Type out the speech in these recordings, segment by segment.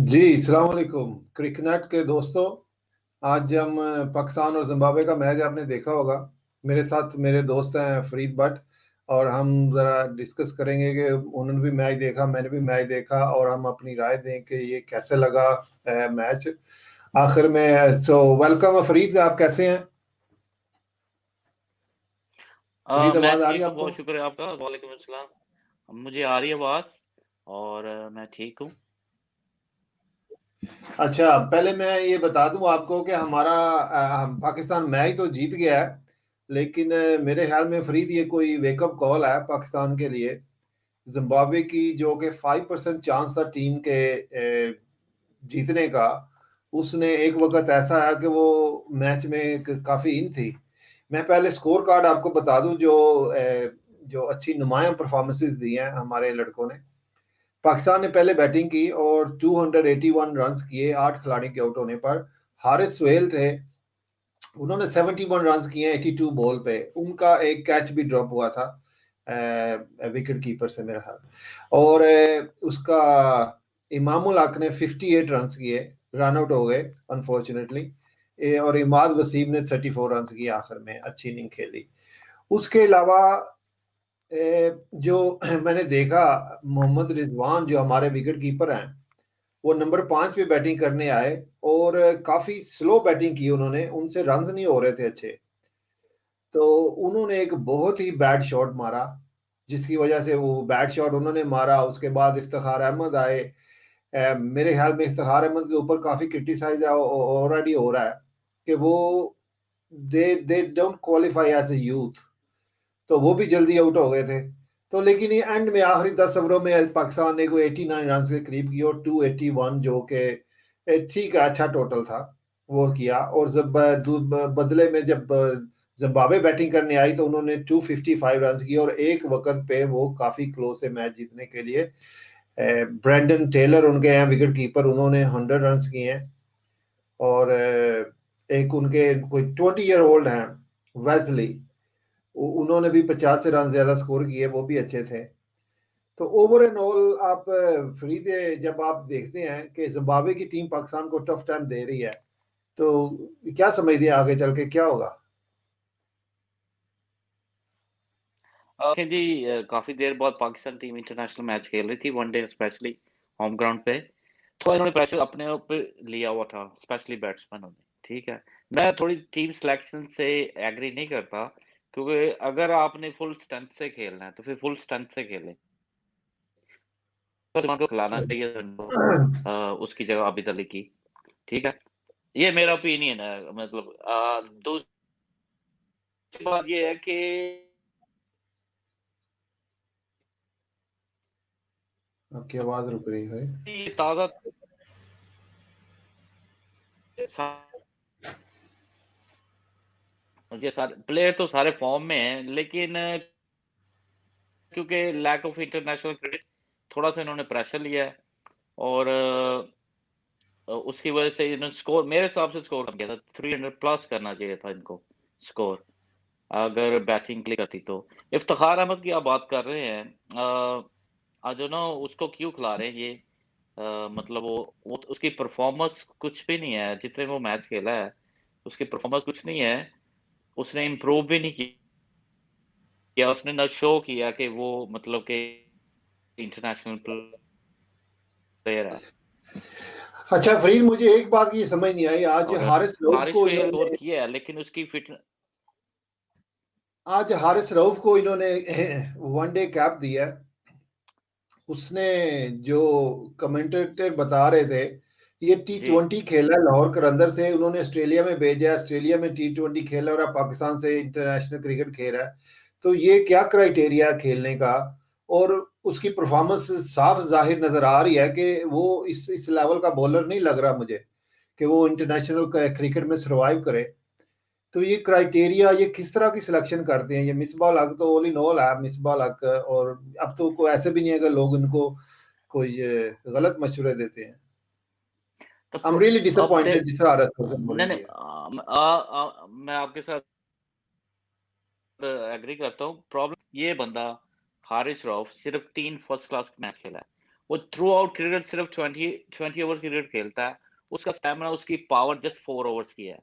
जी, अस्सलाम वालेकुम क्रिकनेट के दोस्तों। आज हम पाकिस्तान और ज़िम्बाब्वे का मैच आपने देखा होगा। मेरे साथ मेरे दोस्त हैं फरीद भट्ट और हम ज़रा डिस्कस करेंगे कि उन्होंने भी मैच देखा, मैंने भी मैच देखा और हम अपनी राय दें कि ये कैसे लगा मैच आखिर में। सो वेलकम फरीद, आप कैसे हैं? फरीद, मैं आवाज़ आ रही ठीक है हूँ, आपको? बहुत शुक्र है आपका। वालेकुम अस्सलाम। मुझे आ रही है आवाज़ और मैं ठीक हूँ। अच्छा, पहले मैं ये बता दूं आपको कि हमारा पाकिस्तान मैच तो जीत गया है, लेकिन मेरे ख्याल में फरीद ये कोई वेकअप कॉल है पाकिस्तान के लिए। जिम्बाब्वे की जो कि 5% चांस था टीम के जीतने का, उसने एक वक्त ऐसा है कि वो मैच में काफ़ी इन थी। मैं पहले स्कोर कार्ड आपको बता दूं जो अच्छी नुमायां परफॉर्मेंसेस दी हैं हमारे लड़कों ने। पाकिस्तान ने पहले बैटिंग की और 281 रन्स किए 8 खिलाड़ी के आउट होने पर। हारिस सोहेल थे, उन्होंने 71 रन्स किए 82 बॉल पे। उनका एक कैच भी ड्रॉप हुआ था विकेट कीपर से मेरा ख्याल। और उसका इमामुल हक ने 58 रन्स किए, रन आउट हो गए अनफॉर्चुनेटली। और इमाद वसीम ने 34 रन्स किए, आखिर में अच्छी इनिंग खेली। उसके अलावा जो मैंने देखा, मोहम्मद रिजवान जो हमारे विकेट कीपर हैं, वो नंबर 5 पे बैटिंग करने आए और काफी स्लो बैटिंग की उन्होंने, उनसे रन्स नहीं हो रहे थे अच्छे। तो उन्होंने एक बहुत ही बैड शॉट मारा, जिसकी वजह से वो बैड शॉट उन्होंने मारा। उसके बाद इफ्तिखार अहमद आए। मेरे ख्याल में इफ्तिखार अहमद के ऊपर काफी क्रिटिसाइज ऑलरेडी हो रहा है कि वो they don't qualify as a youth, तो वो भी जल्दी आउट हो गए थे। तो लेकिन ये एंड में आखिरी 10 ओवरों में पाकिस्तान ने कोई 89 रन के करीब की और 281, जो कि ठीक है, अच्छा टोटल था, वो किया। और जब बदले में जब जिम्बाब्वे बैटिंग करने आई तो उन्होंने 255 रन किए और एक वक्त पे वो काफी क्लोज है मैच जीतने के लिए। ब्रेंडन टेलर उनके हैं विकेट कीपर, उन्होंने 100 रन किए हैं। और एक उनके कोई 20 ईयर ओल्ड हैं वेजली, उन्होंने भी 50 से रन ज्यादा स्कोर किए, वो भी अच्छे थे। तो ओवर एंड ऑल आप फरीद, जब आप देखते हैं कि जिम्बाब्वे की टीम पाकिस्तान को टफ टाइम दे रही है, तो क्या समझते हैं आगे चल के क्या होगा? देखिए जी, काफ़ी देर बाद पाकिस्तान टीम इंटरनेशनल मैच खेल रही थी, वनडे स्पेशली होम ग्राउंड पे। थोड़ा इन्होंने प्रेशर अपने ऊपर लिया हुआ था, स्पेशली बैट्समैनों ने, ठीक है। मैं थोड़ी टीम सिलेक्शन से एग्री नहीं करता, क्योंकि अगर आपने फुल स्ट्रेंथ से खेलना है, तो फिर फुल स्ट्रेंथ से खेलें। तो को खिलाना चाहिए उसकी जगह आबिद अली की, ठीक है। ये मेरा ओपिनियन है। मतलब दूसरी बात ये है कि आपकी आवाज रुक रही है। ये ताज़ा ये सारे प्लेयर तो सारे फॉर्म में हैं, लेकिन क्योंकि लैक ऑफ इंटरनेशनल क्रिकेट, थोड़ा-सा इन्होंने प्रेशर लिया है और उसकी वजह से इन्होंने स्कोर, मेरे हिसाब से स्कोर कम किया था। 300 प्लस करना चाहिए था इनको स्कोर, अगर बैटिंग क्लिक आती तो। इफ्तिखार अहमद की आप बात कर रहे हैं, आई डोंट नो उसको क्यों खिला रहे हैं ये। मतलब वो उसकी परफॉर्मेंस कुछ भी नहीं है, जितने वो मैच खेला है, उसकी परफॉर्मेंस कुछ नहीं है। उसने इम्प्रूव भी नहीं किया, उसने ना शो किया कि वो मतलब कि इंटरनेशनल प्लेयर है। अच्छा फरीद, मुझे एक बात की समझ नहीं आई। आज और हारिस रऊफ हारिस को फेल स्कोर इन्होंने किया है, लेकिन उसकी फिट आज हारिस रऊफ को इन्होंने वनडे कैप दिया है। उसने, जो कमेंटेटर बता रहे थे, ये टी जी। ट्वेंटी खेला है लाहौर कलंदर से, उन्होंने ऑस्ट्रेलिया में भेजा है, ऑस्ट्रेलिया में टी20 खेला और अब पाकिस्तान से इंटरनेशनल क्रिकेट खेल रहा है। तो ये क्या क्राइटेरिया है खेलने का? और उसकी परफॉर्मेंस साफ जाहिर नजर आ रही है कि वो इस लेवल का बॉलर नहीं लग रहा मुझे कि वो इंटरनेशनल क्रिकेट में सर्वाइव करे। तो ये क्राइटेरिया, ये किस तरह की सिलेक्शन करते हैं? ये मिसबाह हक तो ऑल इन ऑल है, मिसबाह हक। और अब तो कोई ऐसे भी नहीं है कि लोग इनको कोई गलत मशवरे देते हैं। तो आई एम रियली अब दे डिसअपॉइंटेड जिस तरह रसूल नहीं, बॉलिंग नहीं, की है। मैं आपके साथ एग्री करता हूँ। प्रॉब्लम ये बंदा हारिस रऊफ सिर्फ 3 फर्स्ट क्लास मैच खेला है। वो थ्रू आउट क्रिकेट सिर्फ 20 ओवर क्रिकेट खेलता है। उसका स्टैमिना, उसकी पावर जस्ट 4 ओवर्स की है।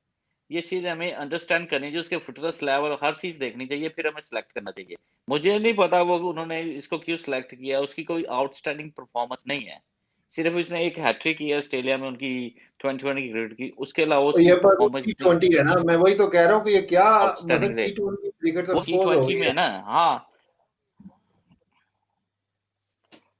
ये चीज़ हमें अंडरस्टैंड करनी चाहिए, उसके फिटनेस लेवल हर चीज़ देखनी चाहिए, फिर हमें सेलेक्ट करना चाहिए। मुझे नहीं पता वो उन्होंने इसको क्यों सेलेक्ट किया, उसकी कोई आउटस्टैंडिंग परफॉर्मेंस नहीं है। सिर्फ इसने एक हैट्रिक की है ऑस्ट्रेलिया में उनकी 2020 क्रिकेट की, उसके अलावा तो उसकी ये पर परफॉर्मेंस इतनी T20 है ना, मैं वही तो कह रहा हूँ कि ये क्या आउटस्टैंडिंग मतलब रही। T20 क्रिकेट तो वो एक्सपोज हो T20 गई में है। है ना, हाँ।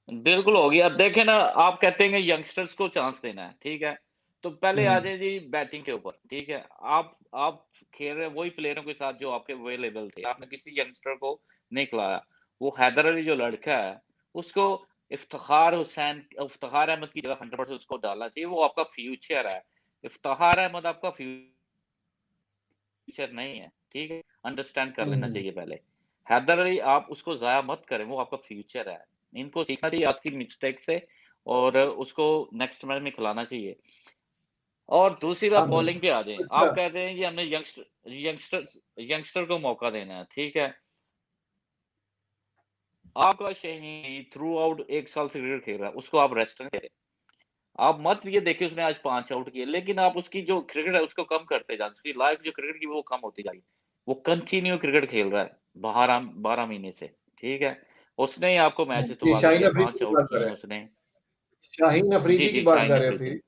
बिल्कुल होगी। अब देखें ना, आप कहते हैं कि यंगस्टर्स को चांस देना है, ठीक है? तो पहले आ हम्म। जाए जी बैटिंग के ऊपर, ठीक है? आप खेल रहे वही प्लेयरों के साथ जो आपके अवेलेबल थे। आपने किसी यंगस्टर को नहीं खिलाया। वो हैदर अली जो लड़का है, उसको इफ्तिखार अहमद की जगह 100% उसको डालना चाहिए। वो आपका फ्यूचर है। इफ्तिखार अहमद आपका फ्यूचर नहीं है, ठीक है? अंडरस्टैंड कर लेना हम्म। चाहिए पहले। हैदर अली आप उसको ज़ाया मत करें, वो आपका फ्यूचर है। इनको सीखना चाहिए आज की मिस्टेक से और उसको नेक्स्ट मैच में खिलाना चाहिए। और दूसरी बात हाँ बॉलिंग बिल्कुल। पे आ जाएँ। अच्छा। आप कहते हैं कि हमने यंगस्टर को मौका देना है, ठीक है? आपका शहीन थ्रू आउट 1 साल से क्रिकेट खेल रहा है, उसको आप रेस्ट नहीं दे रहे। आप मत ये देखिए उसने आज 5 आउट किए, लेकिन आप उसकी जो क्रिकेट है उसको कम करते जा रहे हैं। उसकी लाइफ जो क्रिकेट की वो कम होती जा रही है। वो कंटिन्यू क्रिकेट खेल रहा है 12 महीने से, ठीक है? उसने ही आपको मैच ये जितवा के शाहीन दिया, अफरीदी 5 की आउट बात कर किए रहे हैं हैं। उसने। शाहीन जी, अफरीदी की जी, बात शाहीन कर रहे हैं अफरीदी। फिर।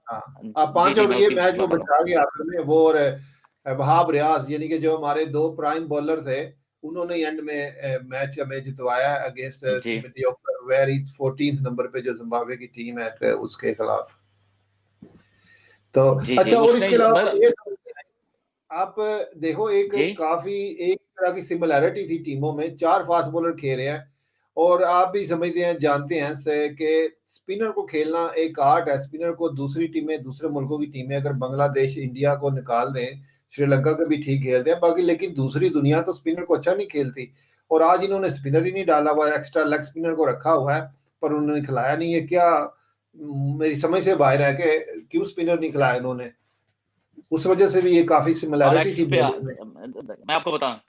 हाँ। आप जी, 5 जी, आउट मैं ये उसकी मैच वो बात कर रहा हूँ। बचा गया आखिर में, वो और वहाब रियाज, यानी कि जो हमारे 2 प्राइम बॉलर थे, उन्होंने एंड में मैच हमें जितवाया अगेंस्ट जी। मीडियोकर वेरी 14th नंबर पे जो जिम्बाब्वे की टीम है तो उसके खिलाफ। तो जी, जी, अच्छा, और उसने इसके अलावा मतलब ये समझिए, आप देखो एक जी। काफी एक तरह की सिमिलैरिटी थी टीमों में, 4 फास्ट बॉलर खेल रहे हैं और आप भी समझते हैं, जानते हैं से कि स्पिनर को खेलना एक आर्ट है। स्पिनर को दूसरी टीमें, दूसरे मुल्कों की टीमें अगर बांग्लादेश, इंडिया को निकाल दें, श्रीलंका के भी ठीक खेलते हैं बाकी, लेकिन दूसरी दुनिया तो स्पिनर को अच्छा नहीं खेलती। और आज इन्होंने स्पिनर ही नहीं डाला हुआ, एक्स्ट्रा लेग स्पिनर को रखा हुआ है, पर उन्होंने खिलाया नहीं है। क्या मेरी समझ से बाहर है कि क्यों स्पिनर नहीं खिलाया इन्होंने? उस वजह से भी ये काफी सिमिलैरिटी अलेक्स थी पे बॉलिंग में। मैं आपको बताऊँ।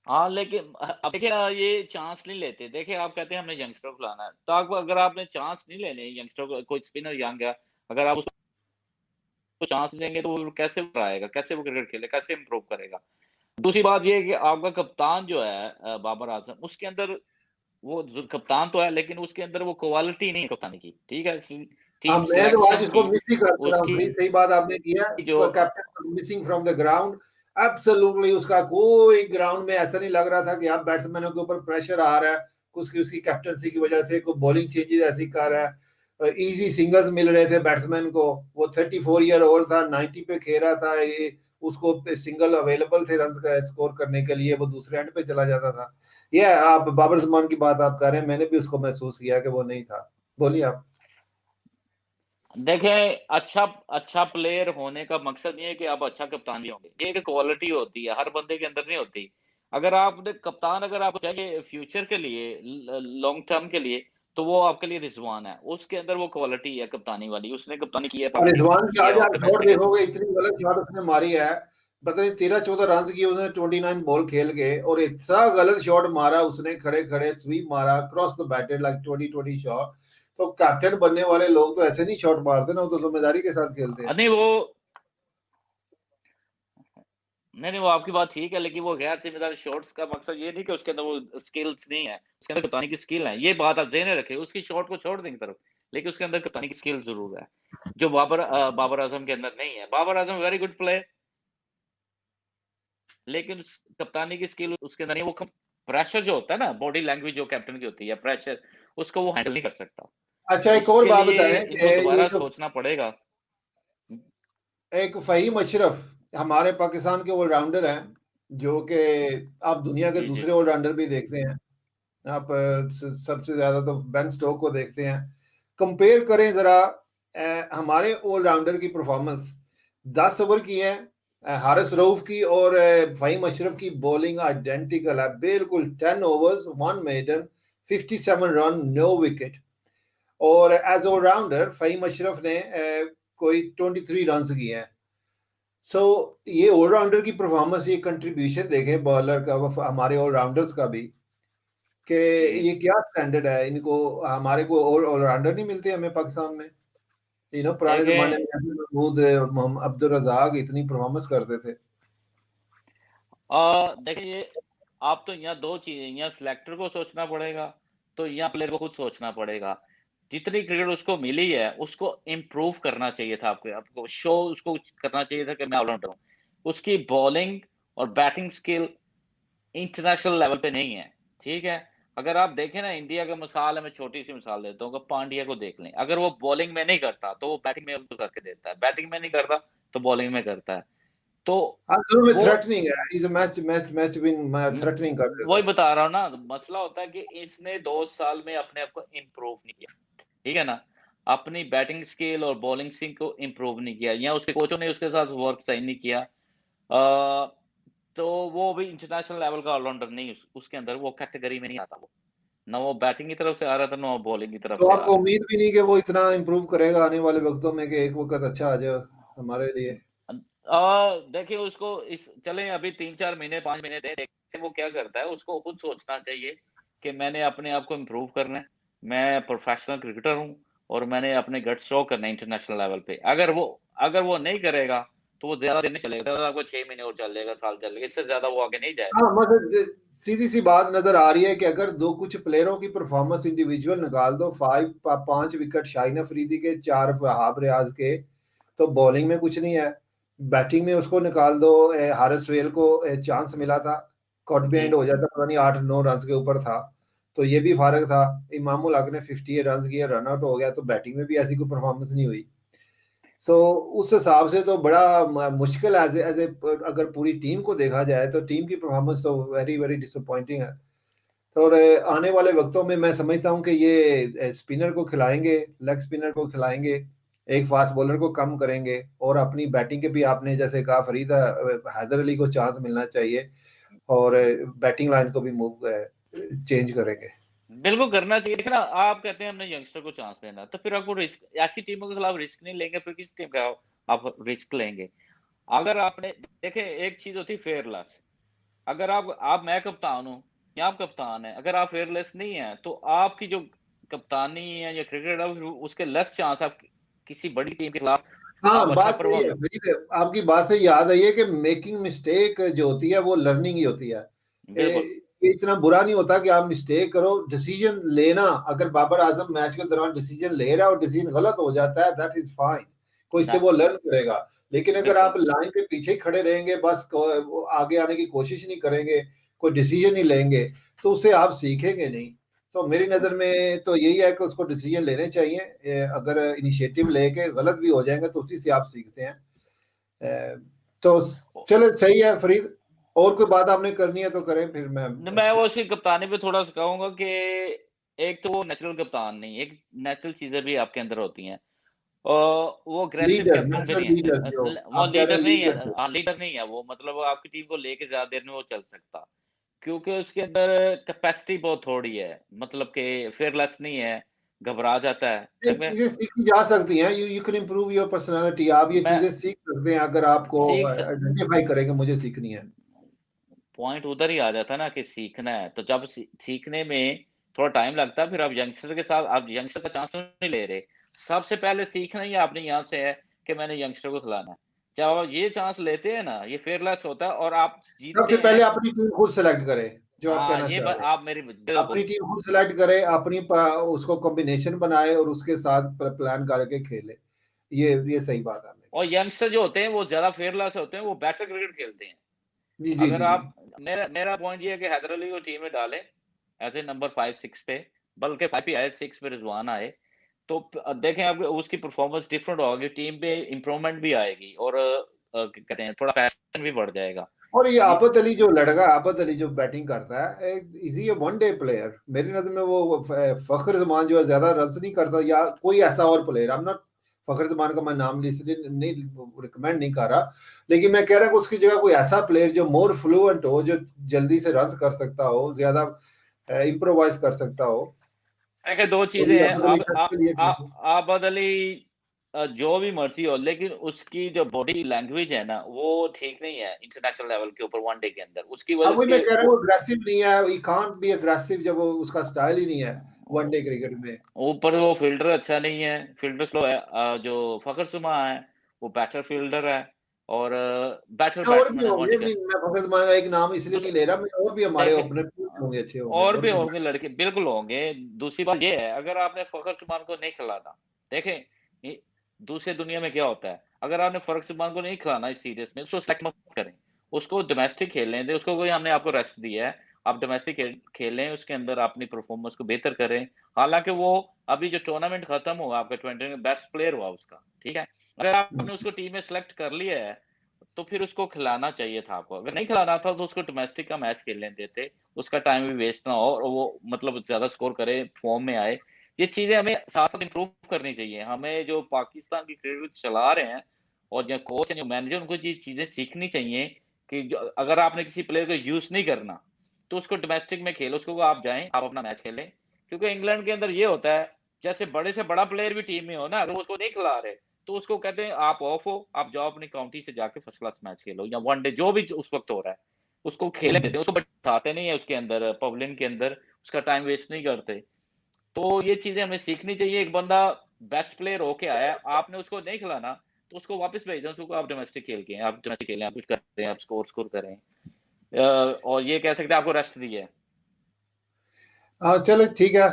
हाँ, लेकिन अब देखिए ये चांस नहीं लेते। देखिए आप कहते हैं हमने यंगस्टर को लाना है, तो आप अगर आपने चांस नहीं लेने यंगस्टर को, कोई स्पिनर यंग है, अगर आप उसको चांस देंगे तो वो कैसे आएगा, कैसे वो क्रिकेट खेले, कैसे इम्प्रूव करेगा? दूसरी बात ये है कि आपका कप्तान जो है बाबर आज़म, उसके अंदर वो ज कप्तान तो है, लेकिन उसके अंदर वो क्वालिटी नहीं है कप्तानी की, ठीक है? हाँ, टीम मैं तो आज सिलेक्शन इसको की, मिस ही करता रहा हूँ। उसकी बड़ी सही बात आपने की है। जो captain missing from the ground. Absolutely उसका कोई ग्राउंड में ऐसा नहीं लग रहा था कि आप बैट्समैनों के ऊपर प्रेशर आ रहा है, उसकी उसकी कैप्टनसी की वजह से कोई बॉलिंग चेंजेस ऐसी कर रहा है। इजी सिंगल्स मिल रहे थे बैट्समैन को। वो 34 ईयर ओल्ड था, 90 पे खेल रहा था, ये उसको सिंगल अवेलेबल थे रन का स्कोर करने के लिए, वो दूसरे एंड पे चला जाता था। ये आप बाबर जमान की बात आप कर रहे हैं, मैंने भी उसको महसूस किया कि वो नहीं था। बोलिए आप। देखें, अच्छा प्लेयर होने का मकसद ये है कि आप अच्छा कप्तान भी होंगे। ये एक क्वालिटी होती है, हर बंदे के अंदर नहीं होती। अगर आपने कप्तान अगर आप चाहिए फ्यूचर के लिए, लॉन्ग टर्म के लिए, तो वो आपके लिए रिज़वान है। उसके अंदर वो क्वालिटी है कप्तानी वाली, उसने कप्तानी की है, और पाकिस्तान रिजवान की की है आज और आप शॉट डोमेस्टिक है। देखोगे, इतनी गलत शॉट उसने मारी है। पता नहीं 13-14 रन किए उसने 29 बॉल खेल के, और इतना गलत शॉट मारा उसने, खड़े खड़े स्वीप मारा cross the batted like 20-20 shot. तो कैप्टन बनने वाले लोग तो ऐसे नहीं शॉट मारते ना, वो तो जिम्मेदारी के साथ खेलते हैं। नहीं वो नहीं, नहीं, वो आपकी बात ठीक है, लेकिन वो गैर ज़िम्मेदार शॉट्स का मकसद ये नहीं कि उसके अंदर वो स्किल्स नहीं है, उसके अंदर कप्तानी की स्किल है, ये बात आप ज़हन में रखें, उसकी शॉट को छोड़ दें एक तरफ, लेकिन उसके अंदर कप्तानी की स्किल ज़रूर है, जो बाबर आज़म के अंदर नहीं है। बाबर आज़म वेरी गुड प्लेयर, लेकिन उस कप्तानी की स्किल उसके अंदर नहीं है, वो प्रेशर जो होता है ना, बॉडी लैंग्वेज जो कैप्टन की होती है, प्रेशर, उसको वो हैंडल नहीं कर सकता। अच्छा, एक और उसके बात लिए बताएं कि इनको ये दोबारा जो सोचना पड़ेगा। एक फ़हीम अशरफ हमारे पाकिस्तान के ऑलराउंडर हैं, जो कि आप दुनिया के जी, जी। दूसरे ऑलराउंडर भी देखते हैं। आप सबसे ज्यादा तो बेन स्टोक को देखते हैं। कंपेयर करें जरा हमारे ऑलराउंडर की परफॉर्मेंस 10 ओवर की है, हारिस रऊफ की और फ़हीम अशरफ की बॉलिंग आइडेंटिकल है बिल्कुल। 10 overs 1 maiden 57 run no wicket. और एज ऑलराउंडर फ़हीम अशरफ ने कोई 23 रन किए हैं। सो ये ऑलराउंडर की परफॉर्मेंस, ये कंट्रीब्यूशन देखें बॉलर का, हमारे ऑलराउंडर्स का भी, कि जी ये क्या स्टैंडर्ड है, इनको हमारे को ऑलराउंडर नहीं मिलते हमें पाकिस्तान में। पुराने देखें जमाने में महमूद मोहम्मद अब्दुल रजाक इतनी परफॉर्मेंस करते थे। देखिए ये आप तो यहाँ दो चीजें, यहाँ सिलेक्टर को सोचना पड़ेगा, तो यहाँ प्लेयर को खुद सोचना पड़ेगा। जितनी क्रिकेट उसको मिली है उसको इम्प्रूव करना चाहिए था। आपको आपको शो उसको करना चाहिए था कि मैं ऑलराउंडर हूँ। उसकी बॉलिंग और बैटिंग स्किल इंटरनेशनल लेवल पे नहीं है, ठीक है? अगर आप देखें ना, इंडिया का मिसाल है, मैं छोटी-सी मिसाल देता हूँ, कि पांड्या को देख लें। अगर वो बॉलिंग में नहीं करता, तो वो बैटिंग में तो करके देता है। बैटिंग में नहीं करता, तो बॉलिंग में करता है। तो हाँ, शुरू में वो थ्रेटनिंग है, is match match match win, म थ्रेटनिंग कर देता वही है। बता रहा हूँ ना, मसला होता है कि इसने 2 साल में अपने आप को इम्प्रूव नहीं किया, ठीक है ना? अपनी बैटिंग स्किल और बॉलिंग स्किल को इम्प्रूव नहीं किया, या उसके कोचों ने उसके साथ वर्क सही नहीं किया। तो वो भी इंटरनेशनल लेवल का ऑलराउंडर नहीं, उसके अंदर वो कैटेगरी में नहीं आता वो। ना वो बैटिंग की तरफ से आ रहा था, ना वो बॉलिंग की तरफ तो से आ आपको रहा उम्मीद भी नहीं कि वो इतना इम्प्रूव करेगा आने वाले वक्तों में, कि एक वक्त अच्छा आ जाए हमारे लिए। देखिए उसको इस चलें अभी 3-4 महीने, 5 महीने देखें वो क्या करता है। उसको खुद सोचना चाहिए कि मैंने अपने आप को इम्प्रूव करना है। मैं प्रोफेशनल क्रिकेटर हूँ और मैंने अपने गट्स शो करने हैं इंटरनेशनल लेवल पे। अगर वो नहीं करेगा, तो वो ज़्यादा दिन नहीं चलेगा। तो आपको 6 महीने और चलेगा, साल चलेगा, इससे ज़्यादा वो आगे नहीं जाएगा। हाँ, मतलब सीधी सी बात नजर आ रही है कि अगर दो कुछ प्लेयरों की परफॉर्मेंस इंडिविजुअल निकाल दो, 5 विकेट शाहीन अफरीदी के, 4 वहाब रियाज के, तो बॉलिंग में कुछ नहीं है। बैटिंग में उसको निकाल दो, हारिस रेल को चांस मिला था, कॉट जी। बिहाइंड हो जाता, पता नहीं 8-9 रन के ऊपर था, तो ये भी फारक था। इमामुल हक ने 58 रन किए, रन आउट हो गया, तो बैटिंग में भी ऐसी कोई परफॉर्मेंस नहीं हुई। सो उस हिसाब से तो बड़ा मुश्किल है, एज ए अगर पूरी टीम को देखा जाए तो टीम की परफॉर्मेंस तो वेरी वेरी डिसअपॉइंटिंग है। और आने वाले वक्तों में मैं समझता हूँ कि ये स्पिनर को खिलाएंगे, लेग स्पिनर को खिलाएंगे, एक फास्ट बॉलर को कम करेंगे, और अपनी बैटिंग के भी आपने जैसे कहा फरीदा, हैदर अली को चांस मिलना चाहिए, और बैटिंग लाइन को भी मूव चेंज करेंगे। बिल्कुल करना चाहिए। देखिए ना, आप कहते हैं हमने यंगस्टर को चांस देना है, तो फिर आपको रिस्क, ऐसी टीमों के खिलाफ रिस्क नहीं लेंगे, फिर किस टीम का आप रिस्क लेंगे? अगर आपने देखिए, एक चीज़ होती है फेयरलेस। अगर आप मैं कप्तान हूँ या आप कप्तान हैं, अगर आप फेयरलेस नहीं हैं, तो आपकी जो कप्तानी है या क्रिकेट है, उसके लेस चांस आप किसी बड़ी टीम के खिलाफ आप हाँ, अच्छा बात सही है परफॉर्म। फरीद, आपकी बात से याद आई है कि मेकिंग मिस्टेक जो होती है वो लर्निंग ही होती है। बिल्कुल, ये इतना बुरा नहीं होता कि आप मिस्टेक करो, डिसीजन लेना, अगर बाबर आजम मैच के दौरान डिसीजन ले रहा है और डिसीजन गलत हो जाता है, दैट इज फाइन, कोई इससे वो दैट्स लर्न करेगा। लेकिन अगर बिल्कुल। आप लाइन पे पीछे ही खड़े रहेंगे, बस आगे आने की कोशिश नहीं करेंगे, कोई डिसीजन नहीं लेंगे, तो उससे आप सीखेंगे नहीं। तो मेरी नज़र में तो यही है कि उसको डिसीजन लेने चाहिए। अगर इनिशिएटिव लेके गलत भी हो जाएंगे तो उसी से आप सीखते हैं। तो चलो सही है फरीद, और कोई बात आपने करनी है तो करें, फिर मैं मैं वो उसकी कप्तानी पे थोड़ा सा कहूँगा कि एक तो वो नेचुरल कप्तान नहीं, एक नेचुरल चीज़ें भी आपके अंदर होती हैं। वो अग्रेसिव लीडर, कैप्टन भी नेचुरल नहीं है। लीडर जो वो आप कह रहे लीडर हैं, नहीं है। लीडर। हाँ, लीडर नहीं है वो, मतलब आपकी टीम को लेके ज़्यादा देर में वो चल सकता। क्योंकि उसके अंदर कैपेसिटी बहुत थोड़ी है, मतलब कि fearless नहीं है, घबरा जाता है। ये देख मैं चीजें सीखी जा सकती हैं, you you can improve your personality, आप ये मैं चीजें सीख सकते हैं अगर आपको सीख स आइडेंटिफाई करें कि मुझे सीखनी है। पॉइंट उधर ही आ जाता है ना कि सीखना है, तो जब सीखने में थोड़ा टाइम लगता है, फिर आप यंगस्टर के साथ आप यंगस्टर का चांस तो नहीं ले रहे। सबसे पहले सीखना ही आपने यहाँ से है कि मैंने यंगस्टर को खिलाना है। जब आप ये चांस लेते हैं ना, ये fearless होता है और आप जीतते सबसे हैं। पहले अपनी टीम खुद सेलेक्ट करें, जो आप हाँ, कहना ये चाह ब रहे हैं। आप मेरी अपनी बिल्कुल। टीम खुद सेलेक्ट करे, उसको कॉम्बिनेशन बनाए और उसके साथ प्लान करके खेले। ये सही बात है आपने और कही। यंगस्टर जो होते हैं वो ज़्यादा fearless होते हैं, वो बेटर क्रिकेट खेलते हैं। जी जी अगर जी जी। आप मेरा मेरा पॉइंट ये है कि हैदर अली को टीम में डालें एज़ ए नंबर 5-6 पे, बल्कि 5 पे आए, 6 पे रिज़वान आए, तो देखें अब उसकी परफ़ॉर्मेंस डिफरेंट होगी, टीम पे इम्प्रूवमेंट भी आएगी और क्या कहते हैं, थोड़ा पैशन भी बढ़ जाएगा। और ये ये आफत अली जो लड़का, आफत अली जो बैटिंग करता है, is he one day player? मेरी नजर में वो फखर जमान जो है ज्यादा रन नहीं करता, या कोई ऐसा और प्लेयर, आई एम नॉट, फखर जमान का मैं नाम इसलिए नहीं रिकमेंड नहीं कर रहा, लेकिन मैं कह रहा हूँ कि उसकी जगह कोई ऐसा प्लेयर जो मोर फ्लुएंट हो, जो जल्दी से रन कर सकता हो, ज्यादा इम्प्रोवाइज कर सकता हो। देखिए 2 तो चीज़ें ये हैं। आफत अली अब के लिए ठीक है। आबद अली जो भी मर्ज़ी हो, लेकिन उसकी जो बॉडी लैंग्वेज है ना, वो ठीक नहीं है इंटरनेशनल लेवल के ऊपर वनडे के अंदर। उसकी हाँ, वजह वही मैं से कह रहा हूँ, वो अग्रेसिव नहीं है, ही कांट बी अग्रेसिव जब वो उसका स्टाइल ही नहीं है वनडे क्रिकेट में। ऊपर वो फ़ील्डर अच्छा नहीं है, फ़ील्डर स्लो है। जो फ़खर सुमा है, वो बेटर फ़ील्डर है और बेटर और भी बैट्समैन है होंगे, वनडे के। मैं फखर जमान का एक नाम इसलिए नहीं ले रहा, मैं और भी हमारे देखिए ओपनर होंगे, अच्छे होंगे और और भी भी। होंगे लड़के, बिल्कुल होंगे। दूसरी बात ये है, अगर आपने फ़खर सुमान को नहीं खिलाना, देखें ये दूसरी दुनिया में क्या होता है, अगर आपने फ़खर सुमान को नहीं खिलाना इस सीरीज़ में, उसको सेलेक्ट मत करें। उसको डोमेस्टिक खेलने दें, उसको कोई हमने आपको रेस्ट दिया है, आप डोमेस्टिक खेलें, उसके अंदर अपनी परफ़ॉर्मेंस को बेहतर करें। हालाँकि वो अभी जो टूर्नामेंट खत्म हुआ आपका 20 में बेस्ट प्लेयर हुआ उसका, ठीक है? अगर हुँ। आपने उसको टीम में सेलेक्ट कर लिया है, तो फिर उसको खिलाना चाहिए था आपको। अगर नहीं खिलाना था तो उसको डोमेस्टिक का मैच खेलने देते, उसका टाइम भी वेस्ट ना हो और वो मतलब ज़्यादा स्कोर करे, फ़ॉर्म में आए। ये चीज़ें हमें साथ-साथ इम्प्रूव करनी चाहिए। हमें जो पाकिस्तान की क्रिकेट चला रहे हैं और जो कोच हैं, जो मैनेजर उनको ये चीज़ें सीखनी चाहिए कि जो अगर आपने किसी प्लेयर को यूज़ नहीं करना, तो उसको डोमेस्टिक में खेलो, उसको आप जाएँ, आप अपना मैच खेलें। क्योंकि इंग्लैंड के अंदर ये होता है, जैसे बड़े से बड़ा प्लेयर भी टीम में हो ना, अगर वो उसको नहीं खिला रहे, तो उसको कहते हैं आप ऑफ हो, आप जाओ अपनी काउंटी से जाके फर्स्ट क्लास मैच खेलो या वनडे जो भी उस वक़्त हो रहा है, उसको खेलने हुँ। देते हैं, उसको बैठाते नहीं है उसके अंदर पवेलियन के अंदर, उसका टाइम वेस्ट नहीं करते। तो ये चीज़ें हमें सीखनी चाहिए, एक बंदा बेस्ट प्लेयर होके आया है, आपने उसको नहीं खिलाना, तो उसको वापस भेज दो, उसको आप डोमेस्टिक खेल के आप डोमेस्टिक खेलें, आप कुछ करते हैं, आप स्कोर करें। और ये कह सकते हैं आपको रेस्ट दी है। हाँ, चलो ठीक है।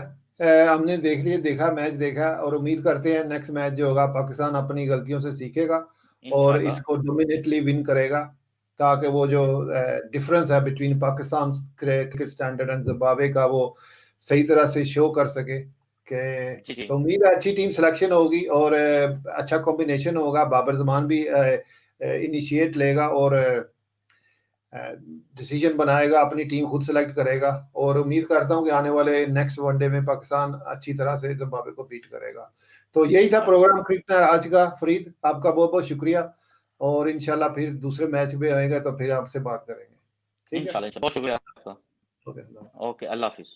हमने देख लिया, देखा, मैच देखा और उम्मीद करते हैं नेक्स्ट मैच जो होगा पाकिस्तान अपनी गलतियों से सीखेगा और इंशाल्लाह, इसको डोमिनेटली विन करेगा, ताकि वो जो डिफरेंस है between Pakistan cricket standard and Zimbabwe का वो सही तरह से शो कर सके कि। जी, जी। तो उम्मीद है अच्छी टीम सिलेक्शन होगी और अच्छा कॉम्बिनेशन होगा। बाबर ज़मान भी इनिशिएट लेगा और डिसीजन बनाएगा, अपनी टीम खुद सेलेक्ट करेगा और उम्मीद करता हूँ कि आने वाले नेक्स्ट वनडे में पाकिस्तान अच्छी तरह से ज़िम्बाब्वे को बीट करेगा। तो यही था इंशाल्लाह, प्रोग्राम क्रिकेट आज का। फरीद, आपका बहुत-बहुत शुक्रिया और इंशाल्लाह फिर दूसरे मैच में आएगा तो फिर आपसे बात करेंगे। ठीक है? इंशाल्लाह, बहुत शुक्रिया आपका। ओके, अल्लाह। ओके, अल्लाह हाफ़िज़।